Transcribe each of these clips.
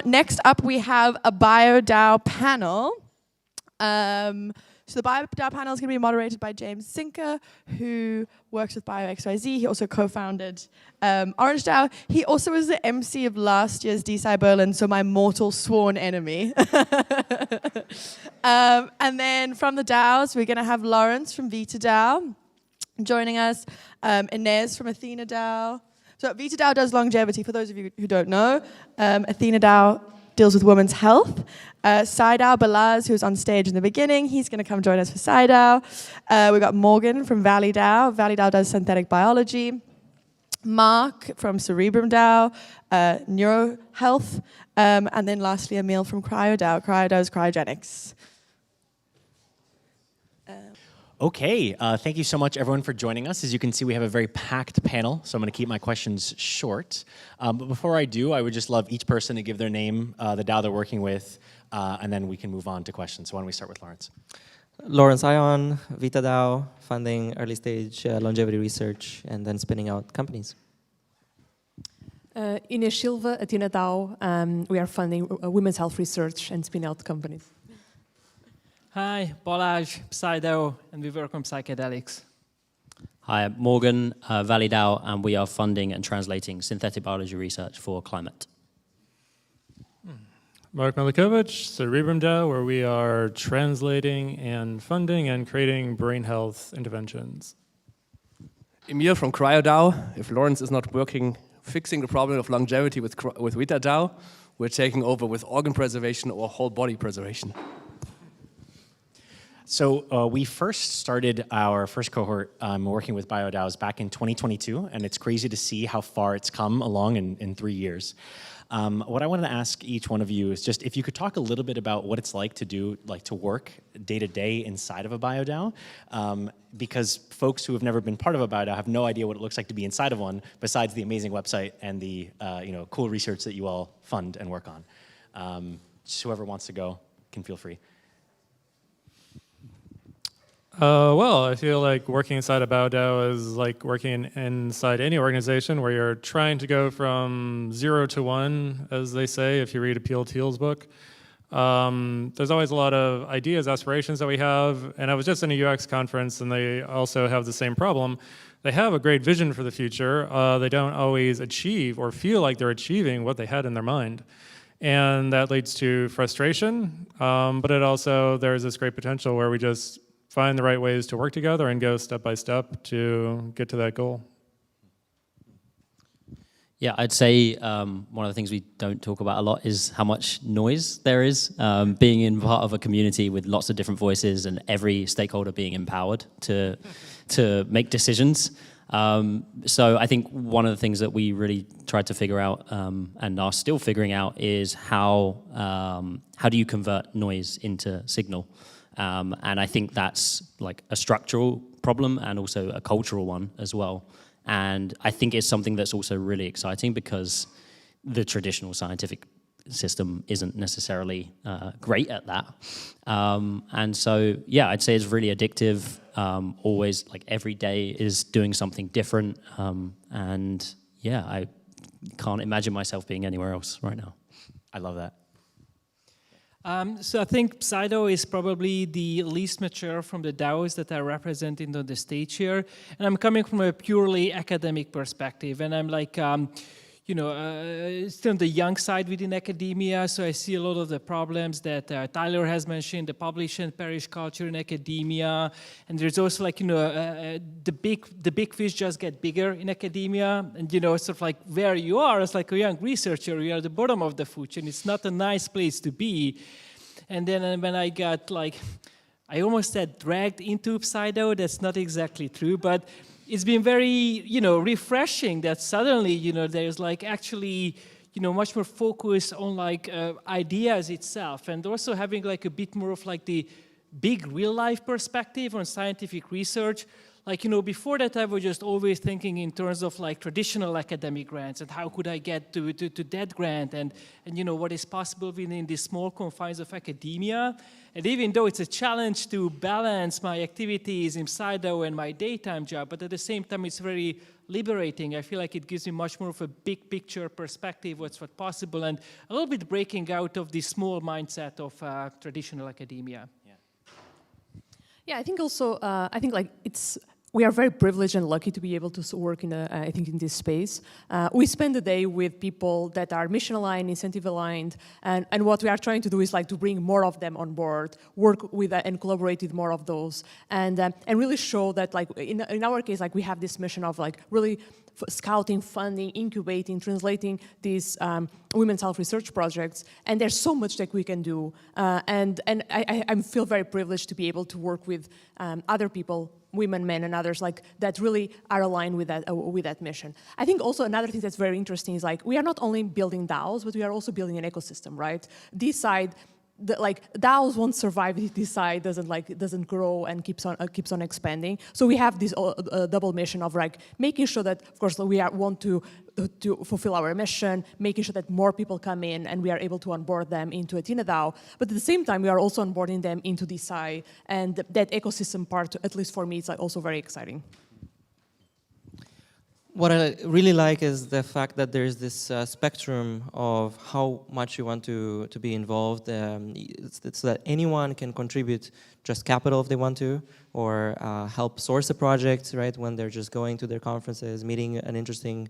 Next up, we have a BioDAO panel. So the BioDAO panel is going to be moderated by James Sinka, who works with BioXYZ. He also co-founded OrangeDAO. He also was the MC of last year's DeSci Berlin, so my mortal sworn enemy. And then from the DAOs, we're going to have Lawrence from VitaDAO joining us, Inez from AthenaDAO. So VitaDAO does longevity, for those of you who don't know. AthenaDAO deals with women's health. PsyDAO, Balaz, who was on stage in the beginning, he's going to come join us for PsyDAO. We've got Morgan from ValleyDAO. ValleyDAO does synthetic biology. Mark from CerebrumDAO, neurohealth. And then lastly, Emil from CryoDAO. CryoDAO is cryogenics. Okay, thank you so much everyone for joining us. As you can see, we have a very packed panel, so I'm going to keep my questions short. But before I do, I would just love each person to give their name, the DAO they're working with, and then we can move on to questions. So why don't we start with Lawrence? Lawrence Ion, VitaDAO, funding early stage longevity research, and then spinning out companies. Inês Silva, AthenaDAO. We are funding women's health research and spin out companies. Hi, Balaj, PsyDAO, and we work on psychedelics. Hi, Morgan, ValleyDAO, and we are funding and translating synthetic biology research for climate. Mark Milikovic, CerebrumDAO, where we are translating and funding and creating brain health interventions. Emil from CryoDAO. If Lawrence is not working, fixing the problem of longevity with VitaDAO, we're taking over with organ preservation or whole body preservation. So we first started our first cohort working with BioDAOs back in 2022, and it's crazy to see how far it's come along in 3 years. What I wanted to ask each one of you is just if you could talk a little bit about what it's like to work day to day inside of a BioDAO, because folks who have never been part of a BioDAO have no idea what it looks like to be inside of one, besides the amazing website and the cool research that you all fund and work on. Just whoever wants to go can feel free. Well, I feel like working inside a BioDAO is like working inside any organization where you're trying to go from 0 to 1, as they say, if you read a Peel Teal's book. There's always a lot of ideas, aspirations that we have, and I was just in a UX conference and they also have the same problem. They have a great vision for the future. They don't always achieve or feel like they're achieving what they had in their mind. And that leads to frustration, but it also, there's this great potential where we just find the right ways to work together and go step by step to get to that goal. Yeah, I'd say one of the things we don't talk about a lot is how much noise there is. Being in part of a community with lots of different voices and every stakeholder being empowered to make decisions. So I think one of the things that we really tried to figure out and are still figuring out is how do you convert noise into signal? And I think that's like a structural problem and also a cultural one as well. And I think it's something that's also really exciting because the traditional scientific system isn't necessarily great at that. And so, yeah, I'd say it's really addictive. Always, like every day is doing something different. And yeah, I can't imagine myself being anywhere else right now. I love that. So I think PsyDAO is probably the least mature from the DAOs that are represented on the stage here. And I'm coming from a purely academic perspective. And I'm like, still on the young side within academia. So I see a lot of the problems that Tyler has mentioned, the publish and perish culture in academia. And there's also like, the big fish just get bigger in academia. And, sort of like where you are as like a young researcher, you are at the bottom of the food chain. It's not a nice place to be. And then when I got like, I almost said dragged into PsyDAO. That's not exactly true, but it's been very, refreshing that suddenly, there's like actually, much more focus on like ideas itself, and also having like a bit more of like the big real life perspective on scientific research. Like, before that I was just always thinking in terms of like traditional academic grants and how could I get to that grant and what is possible within the small confines of academia. And even though it's a challenge to balance my activities in PsyDAO and my daytime job, but at the same time it's very liberating. I feel like it gives me much more of a big picture perspective, what's possible, and a little bit breaking out of the small mindset of traditional academia. Yeah, I think also, we are very privileged and lucky to be able to work in, in this space. We spend the day with people that are mission aligned, incentive aligned, and what we are trying to do is like to bring more of them on board, work with and collaborate with more of those, and really show that like in our case, like we have this mission of like really scouting, funding, incubating, translating these women's health research projects, and there's so much that we can do, and I feel very privileged to be able to work with other people, women, men, and others like that really are aligned with that mission. I think also another thing that's very interesting is like we are not only building DAOs, but we are also building an ecosystem, right? DeSci, DAOs won't survive if DeSci doesn't grow and keeps on expanding. So we have this double mission of like making sure that, of course, we want to fulfill our mission, making sure that more people come in and we are able to onboard them into AthenaDAO. But at the same time, we are also onboarding them into DeSci, and that ecosystem part, at least for me, it's like also very exciting. What I really like is the fact that there's this spectrum of how much you want to be involved. It's that anyone can contribute just capital if they want to, or help source a project, right? When they're just going to their conferences, meeting an interesting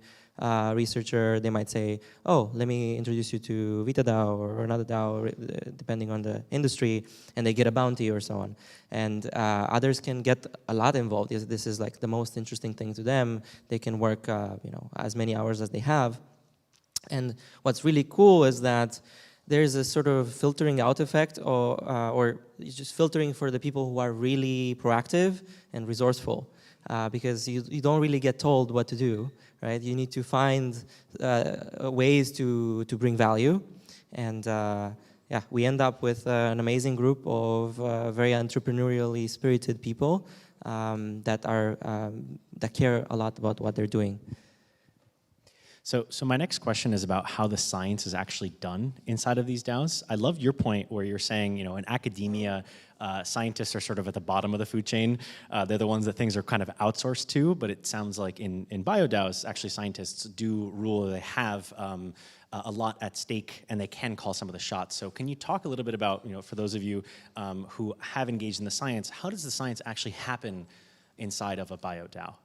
researcher, they might say, oh, let me introduce you to VitaDAO or another DAO, depending on the industry, and they get a bounty or so on. And others can get a lot involved. This is like the most interesting thing to them. They can work as many hours as they have. And what's really cool is that there's a sort of filtering out effect, or it's just filtering for the people who are really proactive and resourceful, because you don't really get told what to do, right? You need to find ways to bring value, and yeah, we end up with an amazing group of very entrepreneurially spirited people that care a lot about what they're doing. So my next question is about how the science is actually done inside of these DAOs. I love your point where you're saying, in academia, scientists are sort of at the bottom of the food chain. They're the ones that things are kind of outsourced to, but it sounds like in BioDAOs, actually scientists do rule, they have a lot at stake, and they can call some of the shots. So can you talk a little bit about, for those of you who have engaged in the science, how does the science actually happen inside of a BioDAO?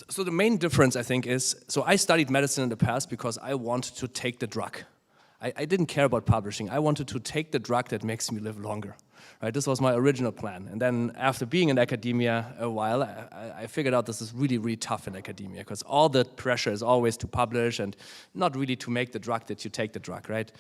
So the main difference, I think, is, so I studied medicine in the past because I wanted to take the drug. I didn't care about publishing. I wanted to take the drug that makes me live longer. Right? This was my original plan. And then after being in academia a while, I figured out this is really, really tough in academia, because all the pressure is always to publish and not really to make the drug that you take the drug, right?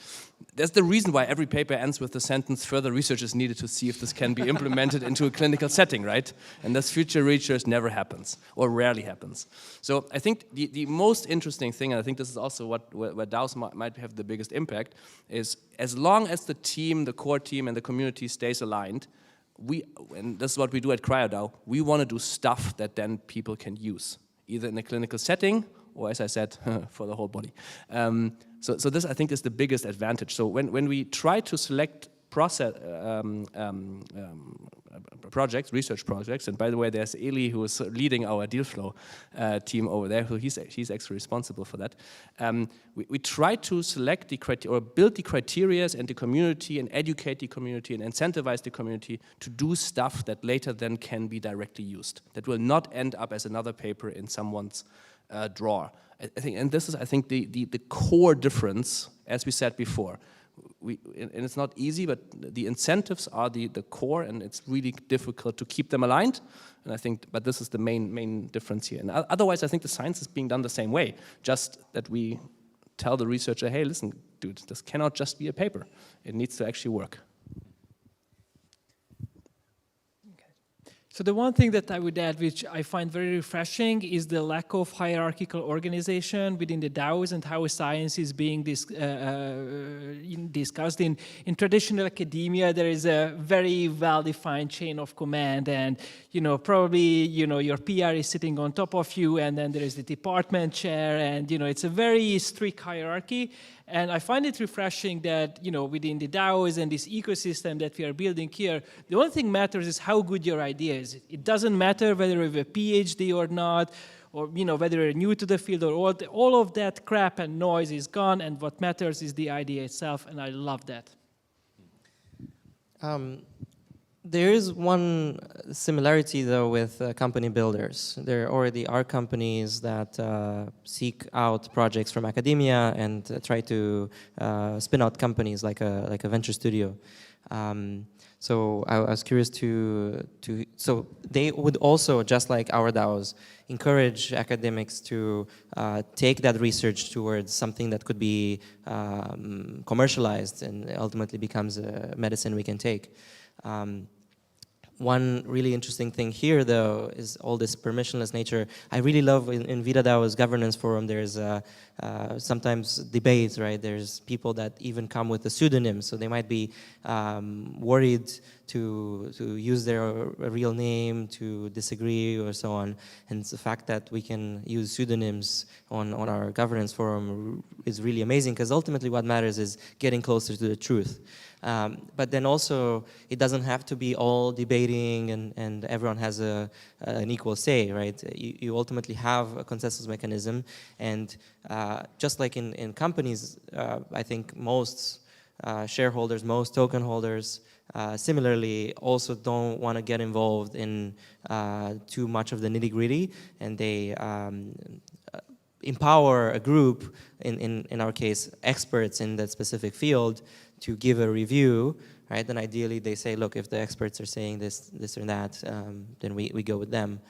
There's the reason why every paper ends with the sentence, further research is needed to see if this can be implemented into a clinical setting, right? And this future research never happens, or rarely happens. So I think the most interesting thing, and I think this is also where DAOs might have the biggest impact, is as long as the team, the core team, and the community stays aligned, and this is what we do at CryoDAO, we want to do stuff that then people can use, either in a clinical setting, or as I said, for the whole body. So this, I think, is the biggest advantage. So when we try to select research projects, and by the way, there's Eli, who is leading our deal flow team over there, who he's actually responsible for that. We try to select the criteria, or build the criteria and the community, and educate the community, and incentivize the community to do stuff that later then can be directly used, that will not end up as another paper in someone's drawer. I think, and this is, I think, the core difference, as we said before. And it's not easy, but the incentives are the core, and it's really difficult to keep them aligned. And I think, but this is the main difference here. And otherwise, I think the science is being done the same way, just that we tell the researcher, hey, listen, dude, this cannot just be a paper. It needs to actually work. So the one thing that I would add, which I find very refreshing, is the lack of hierarchical organization within the DAOs and how science is being discussed. In traditional academia, there is a very well-defined chain of command, and probably your PR is sitting on top of you, and then there is the department chair, and it's a very strict hierarchy. And I find it refreshing that, within the DAOs and this ecosystem that we are building here, the only thing matters is how good your idea is. It doesn't matter whether you have a PhD or not, or whether you're new to the field or what. All of that crap and noise is gone, and what matters is the idea itself, and I love that. There is one similarity, though, with company builders. There already are companies that seek out projects from academia and try to spin out companies like a venture studio. So I was curious so they would also, just like our DAOs, encourage academics to take that research towards something that could be commercialized and ultimately becomes a medicine we can take. One really interesting thing here, though, is all this permissionless nature. I really love in VitaDAO's governance forum, there's sometimes debates, right? There's people that even come with a pseudonym, so they might be worried to use their real name, to disagree, or so on. And it's the fact that we can use pseudonyms on our governance forum is really amazing, because ultimately what matters is getting closer to the truth. But then also, it doesn't have to be all debating and everyone has an equal say, right? You ultimately have a consensus mechanism, and just like in companies, I think most shareholders, most token holders, similarly also don't want to get involved in too much of the nitty-gritty, and they empower a group, in our case, experts in that specific field, to give a review, right? And ideally they say, look, if the experts are saying this or that, then we go with them.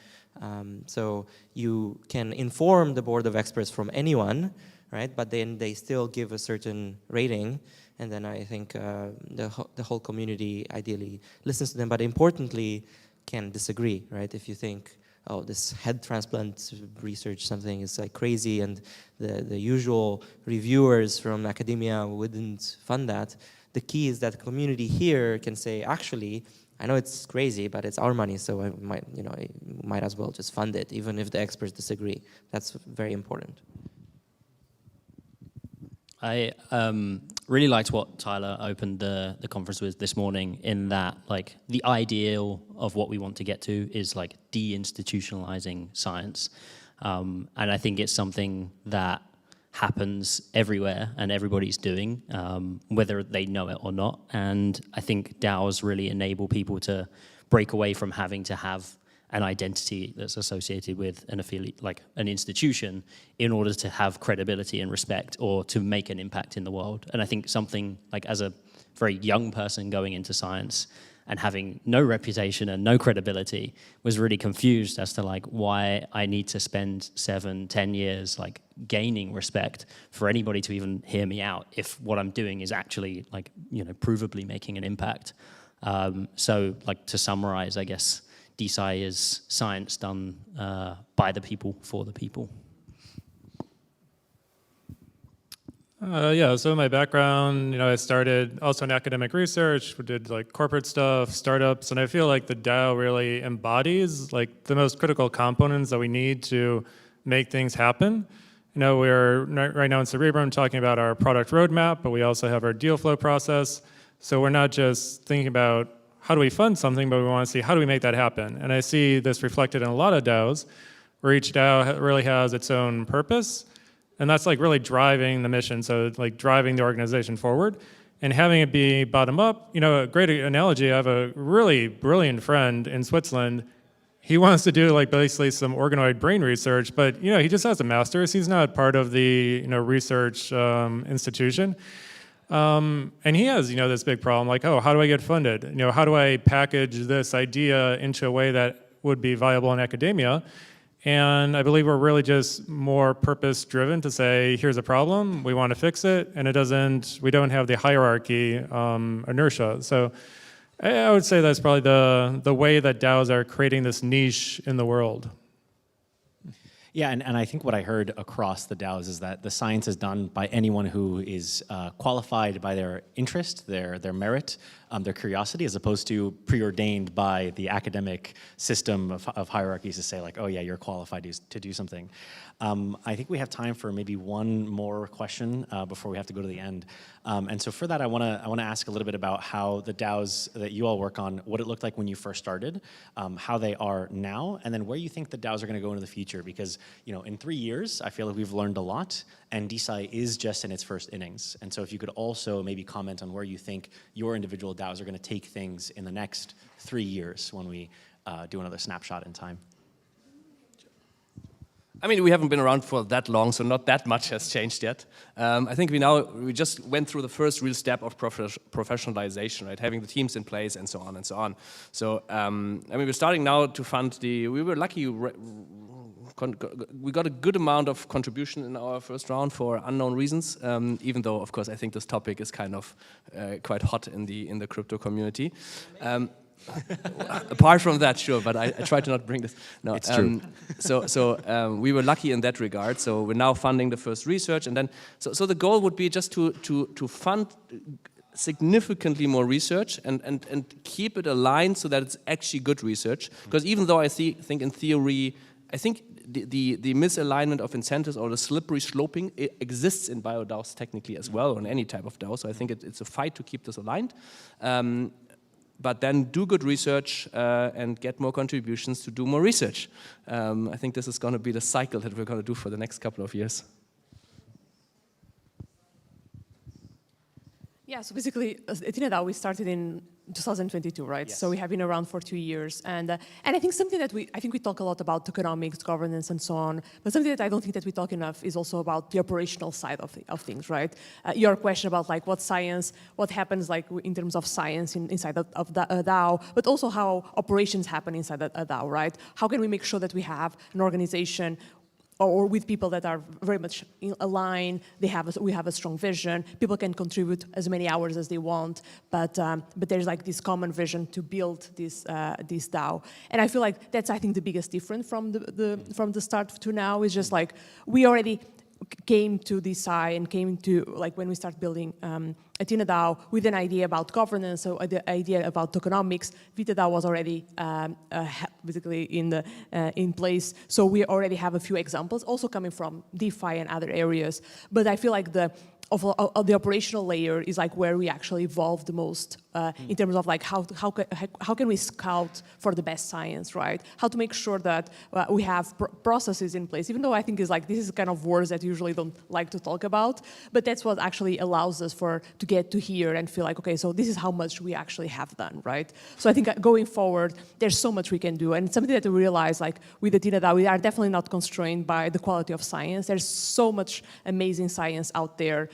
So you can inform the board of experts from anyone, right? But then they still give a certain rating, and then I think the whole community ideally listens to them, but importantly can disagree, right? If you think, oh, this head transplant research, something is like crazy, and the usual reviewers from academia wouldn't fund that. The key is that the community here can say, actually, I know it's crazy, but it's our money, so I might as well just fund it, even if the experts disagree. That's very important. I really liked what Tyler opened the conference with this morning, in that like the ideal of what we want to get to is like deinstitutionalizing science. And I think it's something that happens everywhere and everybody's doing, whether they know it or not. And I think DAOs really enable people to break away from having to have an identity that's associated with an affiliate, like an institution, in order to have credibility and respect or to make an impact in the world. And I think something like, as a very young person going into science and having no reputation and no credibility, was really confused as to like why I need to spend 7-10 years like gaining respect for anybody to even hear me out if what I'm doing is actually like, provably making an impact. So like, to summarize, I guess, DeSci is science done by the people, for the people. Yeah, so my background, I started also in academic research, we did like corporate stuff, startups, and I feel like the DAO really embodies like the most critical components that we need to make things happen. We're right now in Cerebrum talking about our product roadmap, but we also have our deal flow process. So we're not just thinking about how do we fund something, but we want to see how do we make that happen. And I see this reflected in a lot of DAOs, where each DAO really has its own purpose, and that's like really driving the mission, so like driving the organization forward, and having it be bottom up. A great analogy, I have a really brilliant friend in Switzerland. He wants to do like basically some organoid brain research, but he just has a master's. He's not part of the research institution. And he has, this big problem, like, oh, how do I get funded? How do I package this idea into a way that would be viable in academia? And I believe we're really just more purpose-driven to say, here's a problem, we want to fix it, and we don't have the hierarchy inertia. So I would say that's probably the way that DAOs are creating this niche in the world. Yeah, and I think what I heard across the DAOs is that the science is done by anyone who is qualified by their interest, their merit, their curiosity, as opposed to preordained by the academic system of hierarchies to say like, oh yeah, you're qualified to do something. I think we have time for maybe one more question before we have to go to the end. And so for that, I want to ask a little bit about how the DAOs that you all work on, what it looked like when you first started, how they are now, and then where you think the DAOs are going to go into the future. Because in 3 years, I feel like we've learned a lot, and DeSci is just in its first innings. And so if you could also maybe comment on where you think your individual DAOs are going to take things in the next 3 years when we do another snapshot in time. I mean, we haven't been around for that long, so not that much has changed yet. I think we just went through the first real step of professionalization, right? Having the teams in place and so on and so on. So, I mean, we're starting now to fund we were lucky, we got a good amount of contribution in our first round for unknown reasons, even though, of course, I think this topic is kind of quite hot in the crypto community. Apart from that, sure, but I try to not bring this. No, it's true. So we were lucky in that regard. So we're now funding the first research, and then so the goal would be just to fund significantly more research and keep it aligned so that it's actually good research. Because even though I think in theory, I think the misalignment of incentives or the slippery sloping exists in BioDAOs technically as well, or in any type of DAO. So I think it's a fight to keep this aligned. But then do good research and get more contributions to do more research. I think this is going to be the cycle that we're going to do for the next couple of years. Yeah, so basically, AthenaDAO, we started in 2022, right? Yes. So we have been around for 2 years, and I think something that I think we talk a lot about tokenomics, governance, and so on. But something that I don't think that we talk enough is also about the operational side of things, right? Your question about like what happens like in terms of science inside of the DAO, but also how operations happen inside a DAO, right? How can we make sure that we have an organization or with people that are very much aligned, we have a strong vision, people can contribute as many hours as they want, but there's like this common vision to build this DAO. And I feel like that's, I think, the biggest difference from the start to now is just like, we already came to DeSci and came to, like, when we start building AthenaDAO with an idea about governance, so the idea about tokenomics. VitaDAO was already basically in place, so we already have a few examples, also coming from DeFi and other areas. But I feel like the operational layer is like where we actually evolve the most in terms of like how can we scout for the best science, right? How to make sure that we have processes in place, even though I think is like this is kind of words that you usually don't like to talk about, but that's what actually allows us to get to here and feel like, okay, so this is how much we actually have done, right? So I think going forward, there's so much we can do, and something that we realize, like with AthenaDAO, we are definitely not constrained by the quality of science. There's so much amazing science out there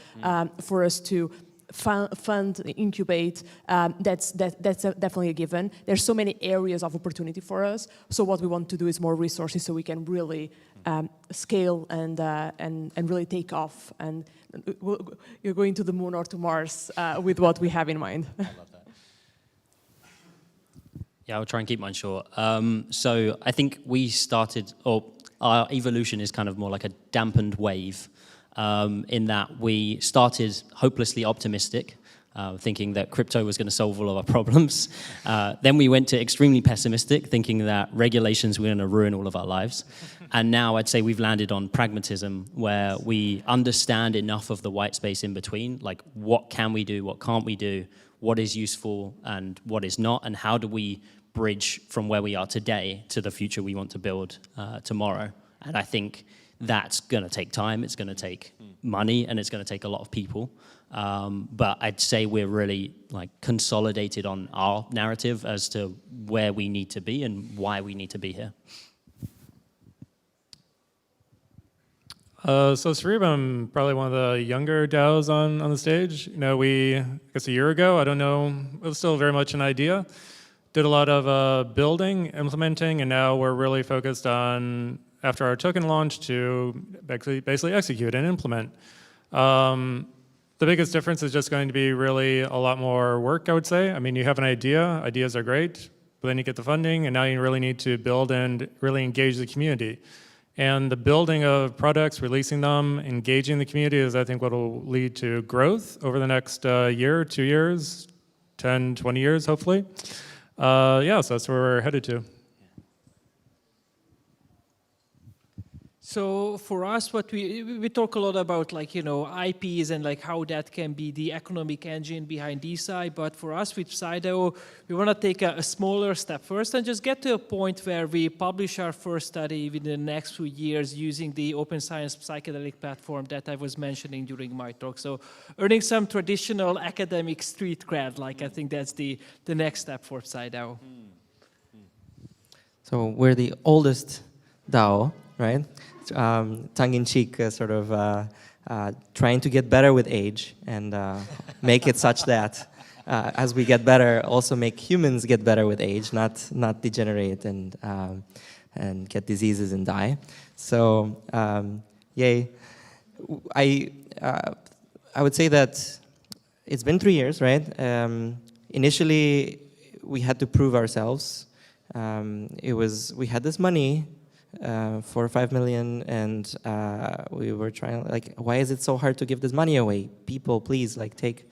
for us to fund, incubate. That's definitely a given. There's so many areas of opportunity for us. So what we want to do is more resources so we can really scale and really take off. And you're going to the moon or to Mars with what we have in mind. I love that. Yeah, I'll try and keep mine short. So I think we started, or our evolution is kind of more like a dampened wave. In that we started hopelessly optimistic, thinking that crypto was going to solve all of our problems. Then we went to extremely pessimistic, thinking that regulations were going to ruin all of our lives. And now I'd say we've landed on pragmatism, where we understand enough of the white space in between, like what can we do, what can't we do, what is useful and what is not, and how do we bridge from where we are today to the future we want to build tomorrow. And I think that's going to take time, it's going to take money, and it's going to take a lot of people. But I'd say we're really like consolidated on our narrative as to where we need to be and why we need to be here. So Cerebrum, probably one of the younger DAOs on the stage. You know, I guess a year ago, I don't know, it was still very much an idea. Did a lot of building, implementing, and now we're really focused on, after our token launch, to basically execute and implement. The biggest difference is just going to be really a lot more work, I would say. I mean, you have an idea, ideas are great, but then you get the funding, and now you really need to build and really engage the community. And the building of products, releasing them, engaging the community is, I think, what will lead to growth over the next year, 2 years, 10, 20 years, hopefully. Yeah, so that's where we're headed to. So for us, what we talk a lot about, like, you know, IPs and like how that can be the economic engine behind DeSci. But for us with PsyDAO, we want to take a smaller step first and just get to a point where we publish our first study within the next few years using the open science psychedelic platform that I was mentioning during my talk. So earning some traditional academic street cred, like I think that's the next step for PsyDAO. So we're the oldest DAO, right? Tongue-in-cheek, sort of trying to get better with age and make it such that as we get better, also make humans get better with age, not degenerate and get diseases and die. So yay! I would say that it's been 3 years, right? Initially, we had to prove ourselves. We had this money. 4 or 5 million, and we were trying, like, why is it so hard to give this money away? People, please, like, take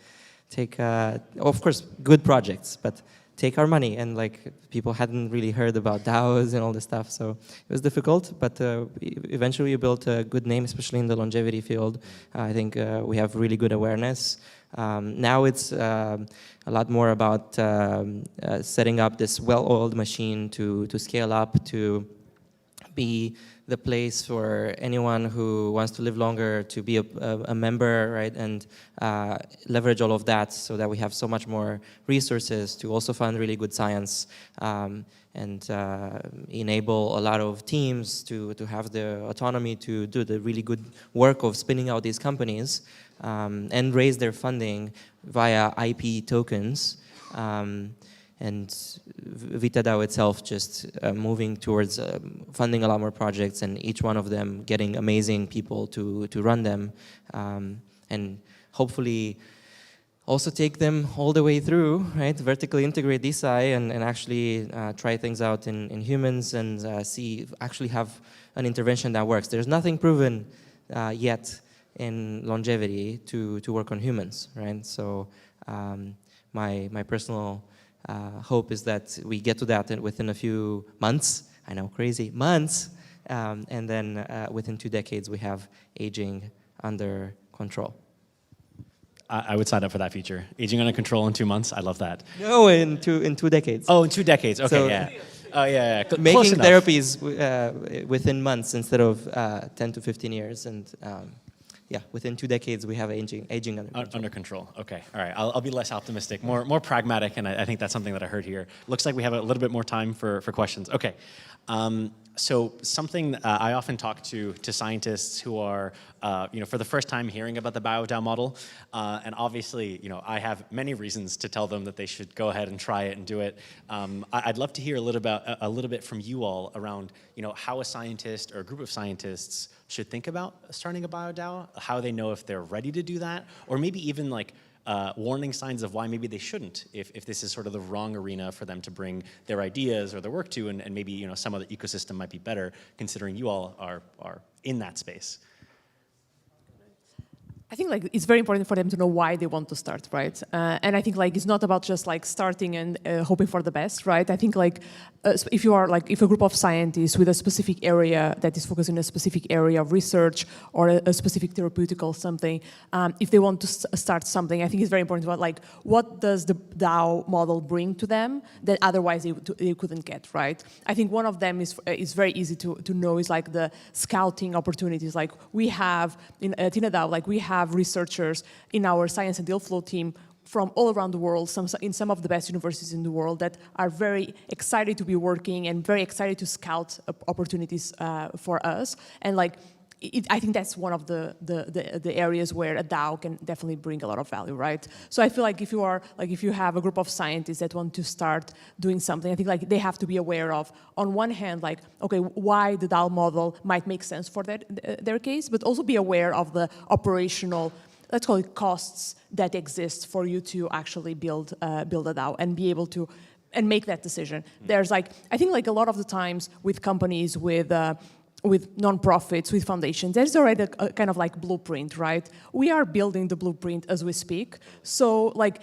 of course, good projects, but take our money. And like, people hadn't really heard about DAOs and all this stuff, so it was difficult, but eventually we built a good name, especially in the longevity field. I think we have really good awareness. Now it's a lot more about setting up this well-oiled machine to scale up, to be the place for anyone who wants to live longer to be a member, right? And leverage all of that so that we have so much more resources to also fund really good science and enable a lot of teams to have the autonomy to do the really good work of spinning out these companies and raise their funding via IP tokens. And VitaDAO itself just moving towards funding a lot more projects, and each one of them getting amazing people to run them, and hopefully also take them all the way through, right? Vertically integrate DeSci and actually try things out in humans and actually have an intervention that works. There's nothing proven yet in longevity to work on humans, right? So my personal hope is that we get to that within a few months. I know, crazy, months. And then within 2 decades, we have aging under control. I would sign up for that feature. Aging under control in 2 months. I love that. No, in 2 decades. Oh, in 2 decades. Okay, So, yeah. Oh, yeah. Making therapies within months instead of 10 to 15 years. And yeah, within 2 decades, we have aging under control. Okay, all right. I'll be less optimistic, more pragmatic, and I think that's something that I heard here. Looks like we have a little bit more time for questions. Okay. So something I often talk to scientists who are, for the first time hearing about the BioDAO model, and obviously, I have many reasons to tell them that they should go ahead and try it and do it. I'd love to hear a little bit from you all around, how a scientist or a group of scientists should think about starting a BioDAO, how they know if they're ready to do that, or maybe even like warning signs of why maybe they shouldn't, if this is sort of the wrong arena for them to bring their ideas or their work to, and maybe some other ecosystem might be better, considering you all are in that space. I think like it's very important for them to know why they want to start, right? And I think like it's not about just like starting and hoping for the best, right? I think like if a group of scientists with a specific area that is focused on a specific area of research or a specific therapeutic or something, if they want to start something, I think it's very important about like what does the DAO model bring to them that otherwise they couldn't get, right? I think one of them is very easy to know is like the scouting opportunities. Like we have in AthenaDAO, like we have researchers in our science and deal flow team from all around the world, in some of the best universities in the world that are very excited to be working and very excited to scout opportunities for us. And like, I think that's one of the areas where a DAO can definitely bring a lot of value, right? So I feel like if you have a group of scientists that want to start doing something, I think like they have to be aware of, on one hand, like, okay, why the DAO model might make sense for their case, but also be aware of the operational let's call it costs that exist for you to actually build a DAO and be able to and make that decision. There's like, I think like a lot of the times with companies, with nonprofits, with foundations, there's already a kind of like blueprint, right? We are building the blueprint as we speak. So like,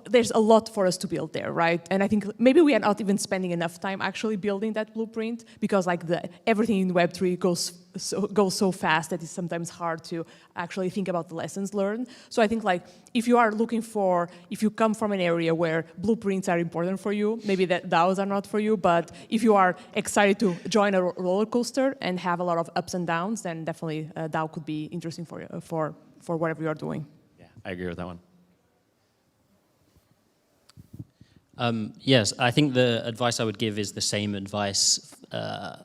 there's a lot for us to build there, right? And I think maybe we are not even spending enough time actually building that blueprint because like everything in Web3 goes so fast that it's sometimes hard to actually think about the lessons learned. So I think like if you come from an area where blueprints are important for you, maybe that DAOs are not for you, but if you are excited to join a roller coaster and have a lot of ups and downs, then definitely DAO could be interesting for you, for whatever you are doing. Yeah, I agree with that one. Yes, I think the advice I would give is the same advice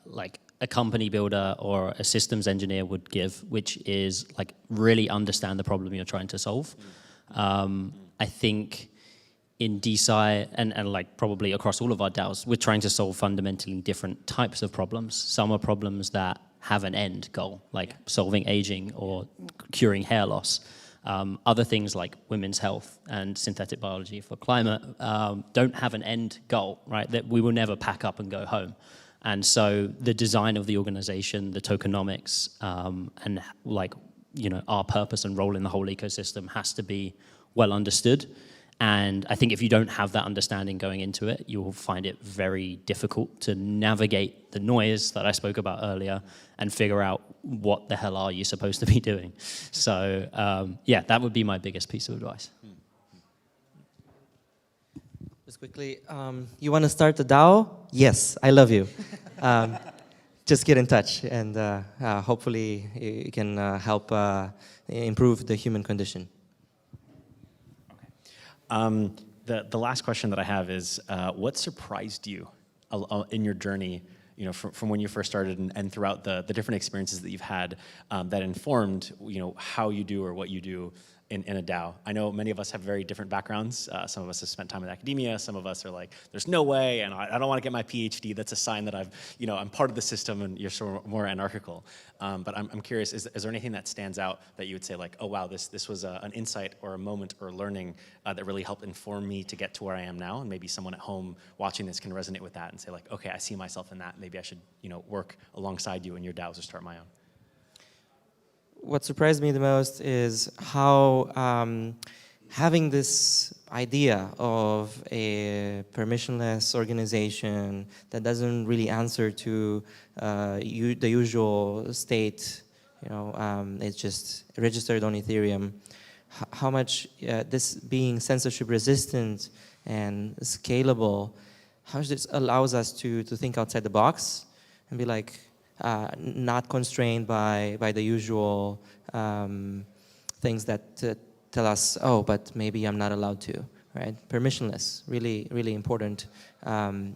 like a company builder or a systems engineer would give, which is like really understand the problem you're trying to solve. I think in DeSci and like probably across all of our DAOs, we're trying to solve fundamentally different types of problems. Some are problems that have an end goal, like solving aging or curing hair loss. Other things like women's health and synthetic biology for climate don't have an end goal, right? That we will never pack up and go home. And so the design of the organization, the tokenomics, and like, you know, our purpose and role in the whole ecosystem has to be well understood. And I think if you don't have that understanding going into it, you will find it very difficult to navigate the noise that I spoke about earlier and figure out what the hell are you supposed to be doing. So yeah, that would be my biggest piece of advice. Just quickly, you want to start a DAO? Yes, I love you. Just get in touch and hopefully you can help improve the human condition. The last question that I have is, what surprised you in your journey, you know, from when you first started and throughout the different experiences that you've had that informed, you know, how you do or what you do in a DAO? I know many of us have very different backgrounds. Some of us have spent time in academia. Some of us are like, there's no way, and I don't want to get my PhD. That's a sign that I'm part of the system, and you're sort of more anarchical. But I'm curious, is there anything that stands out that you would say like, oh wow, this was an insight or a moment or learning that really helped inform me to get to where I am now, and maybe someone at home watching this can resonate with that and say like, okay, I see myself in that. Maybe I should, you know, work alongside you in your DAOs or start my own. What surprised me the most is how having this idea of a permissionless organization that doesn't really answer to the usual state, you know, it's just registered on Ethereum, how much this being censorship resistant and scalable, how this allows us to think outside the box and be like, not constrained by the usual things that tell us, oh, but maybe I'm not allowed to, right? Permissionless, really, really important.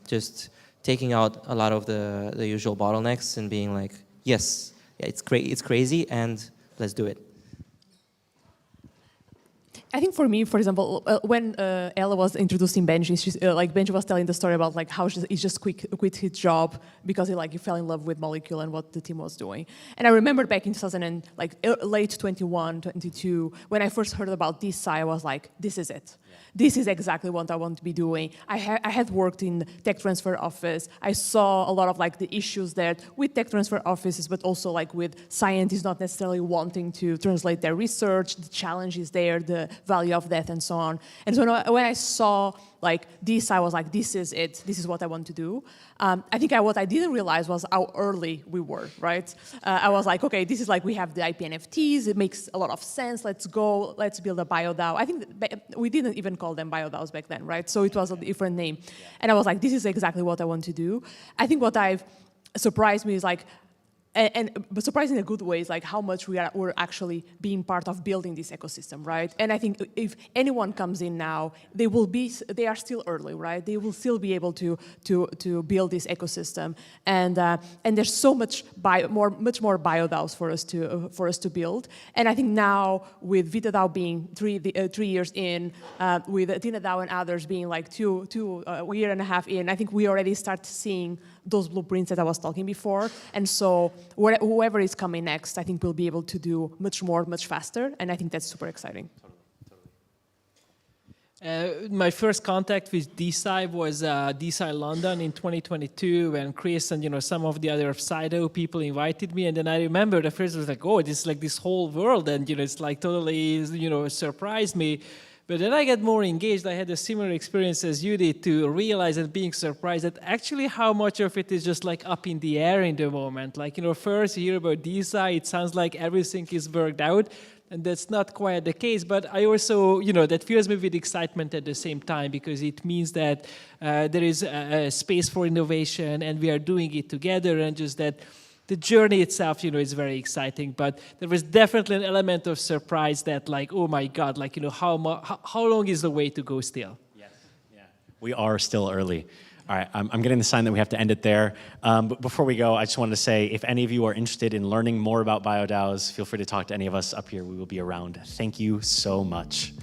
Just taking out a lot of the usual bottlenecks and being like, yes, yeah, it's crazy, and let's do it. I think for me, for example, when Ella was introducing Benji, Benji was telling the story about like how he just quit his job because he fell in love with Molecule and what the team was doing. And I remember back in 2000 and late 21, 22, when I first heard about DeSci, I was like, this is it. Yeah. This is exactly what I want to be doing. I had worked in tech transfer office. I saw a lot of the issues there with tech transfer offices, but also with scientists not necessarily wanting to translate their research, the challenges there, the value of that, and so on. And so when I saw this, I was like, this is it. This is what I want to do. I think what I didn't realize was how early we were, right? I was like, okay, this is we have the IP NFTs. It makes a lot of sense. Let's go. Let's build a BioDAO. I think we didn't even call them BioDAOs back then, right? So it was a different name. Yeah. And I was like, this is exactly what I want to do. I think what surprised me is but surprising in a good way is how much we're actually being part of building this ecosystem, right? And I think if anyone comes in now, they are still early, right? They will still be able to build this ecosystem, and there's so much more BioDAOs for us to build. And I think now with VitaDAO being 3 years in, with AthenaDAO and others being a year and a half in, I think we already start seeing those blueprints that I was talking before. And so whoever is coming next, I think will be able to do much more, much faster. And I think that's super exciting. My first contact with DeSci was DeSci London in 2022 when Chris and some of the other PsyDAO people invited me, and then I remember the first was like, oh, this is like this whole world, and it's like totally surprised me. But then I get more engaged. I had a similar experience as you did, to realize and being surprised at actually how much of it is just like up in the air in the moment. Like first you hear about DeSci, it sounds like everything is worked out. And that's not quite the case, but I also, that fills me with excitement at the same time, because it means that there is a space for innovation and we are doing it together, and just that the journey itself, is very exciting. But there was definitely an element of surprise that like, oh my God, like, how long is the way to go still? Yes, yeah. We are still early. All right, I'm getting the sign that we have to end it there. But before we go, I just wanted to say, if any of you are interested in learning more about BioDAOs, feel free to talk to any of us up here. We will be around. Thank you so much.